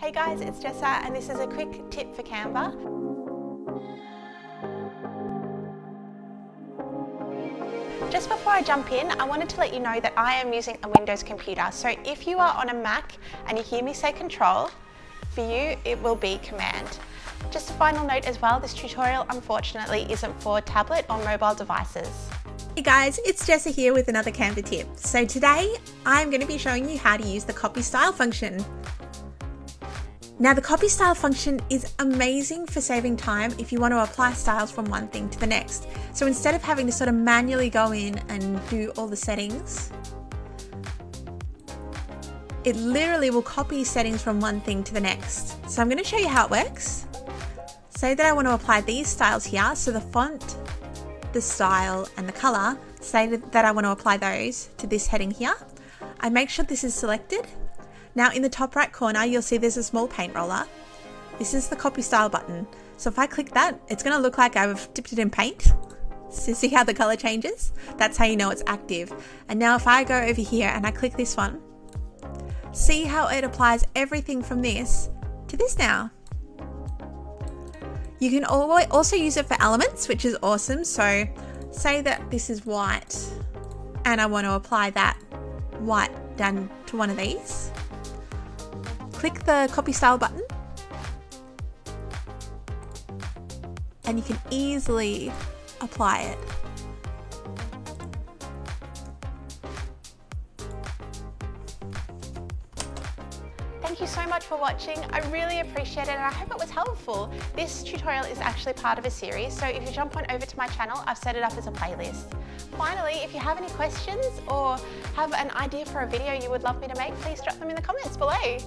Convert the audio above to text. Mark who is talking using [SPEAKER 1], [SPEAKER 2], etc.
[SPEAKER 1] Hey guys, it's Jessa and this is a quick tip for Canva. Just before I jump in, I wanted to let you know that I am using a Windows computer. So if you are on a Mac and you hear me say Control, for you it will be Command. Just a final note as well, this tutorial unfortunately isn't for tablet or mobile devices.
[SPEAKER 2] Hey guys, it's Jessa here with another Canva tip. So today I'm going to be showing you how to use the copy style function. Now the copy style function is amazing for saving time if you want to apply styles from one thing to the next. So instead of having to sort of manually go in and do all the settings, it literally will copy settings from one thing to the next. So I'm going to show you how it works. Say that I want to apply these styles here, so the font, the style and the color, say that I want to apply those to this heading here. I make sure this is selected. Now in the top right corner, you'll see there's a small paint roller. This is the copy style button. So if I click that, it's going to look like I've dipped it in paint. So see how the color changes? That's how you know it's active. And now if I go over here and I click this one, see how it applies everything from this to this now. You can also use it for elements, which is awesome. So say that this is white and I want to apply that white down to one of these. Click the copy style button and you can easily apply it.
[SPEAKER 1] Thank you so much for watching. I really appreciate it and I hope it was helpful. This tutorial is actually part of a series, so if you jump on over to my channel, I've set it up as a playlist. Finally, if you have any questions or have an idea for a video you would love me to make, please drop them in the comments below.